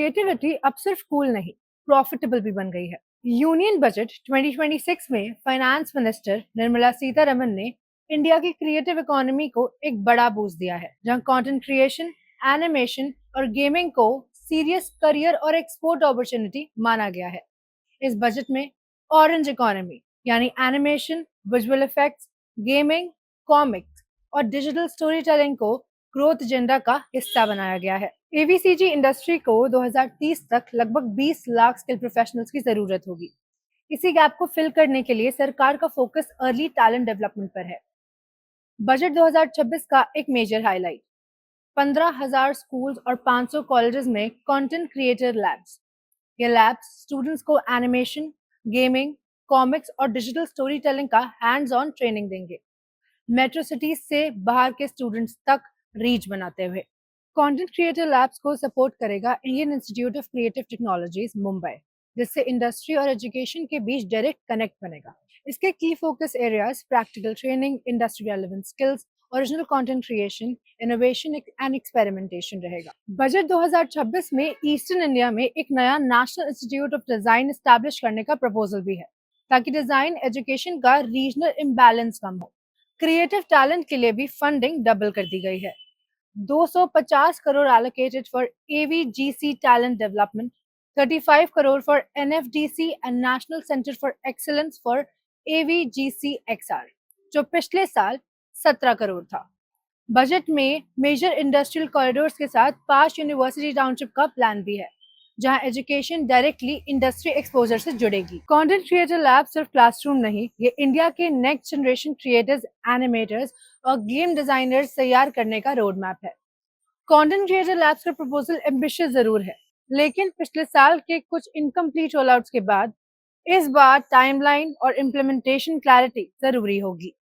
Creativity अब सिर्फ cool नहीं, प्रॉफिटेबल भी बन गई है। यूनियन बजट 2026 में फाइनेंस मिनिस्टर निर्मला सीतारमन ने इंडिया की क्रिएटिव इकोनॉमी को एक बड़ा बूस्ट दिया है, जहां कंटेंट क्रिएशन, एनिमेशन और गेमिंग को सीरियस करियर और एक्सपोर्ट अपॉर्चुनिटी माना गया है। इस बजट में ऑरेंज इकोनॉमी यानी animation, visual effects, gaming, comics और डिजिटल स्टोरी टेलिंग को ग्रोथ एजेंडा का हिस्सा बनाया गया है। एवीसीजी इंडस्ट्री को 2030 तक लगभग 20 लाख स्किल प्रोफेशनल्स की जरूरत होगी। इसी गैप को फिल करने के लिए सरकार का फोकस अर्ली टैलेंट डेवलपमेंट पर है। बजट 2026 का एक मेजर हाईलाइट 15,000 स्कूल्स और 500 कॉलेजेस में कंटेंट क्रिएटर लैब्स। ये लैब्स स्टूडेंट्स को एनिमेशन, गेमिंग, कॉमिक्स और डिजिटल स्टोरी टेलिंग का हैंड्स ऑन ट्रेनिंग देंगे, मेट्रो सिटीज से बाहर के स्टूडेंट्स तक रीच बनाते हुए। कंटेंट क्रिएटर लैब्स को सपोर्ट करेगा Indian institute of creative technologies Mumbai, जिससे इंडस्ट्री और एजुकेशन के बीच डायरेक्ट कनेक्ट बनेगा। इसके की focus areas practical training, industry relevant skills, original content creation, innovation and experimentation रहेगा। बजट 2026 में ईस्टर्न इंडिया में एक नया national institute of design establish करने का प्रपोजल भी है, ताकि डिजाइन एजुकेशन का रीजनल इम्बैलेंस कम हो। क्रिएटिव टैलेंट के लिए भी फंडिंग डबल कर दी गई है। 250 crore allocated for AVGC talent development, 35 crore for NFDC and National Center for Excellence for AVGC XR, जो पिछले साल 17 करोड़ था। बजट में मेजर इंडस्ट्रियल कॉरिडोर्स के साथ 5 यूनिवर्सिटी टाउनशिप का प्लान भी है, जहां एजुकेशन डायरेक्टली इंडस्ट्री एक्सपोजर से जुड़ेगी। कंटेंट क्रिएटर लैब सिर्फ क्लासरूम नहीं, ये इंडिया के नेक्स्ट जनरेशन क्रिएटर्स, एनिमेटर्स और गेम डिजाइनर्स तैयार करने का रोड मैप है। कंटेंट क्रिएटर लैब्स का प्रपोजल एम्बिशियस जरूर है, लेकिन पिछले साल के कुछ इनकम्प्लीट रोल आउट्स के बाद इस बार टाइमलाइन और इम्प्लीमेंटेशन क्लैरिटी जरूरी होगी।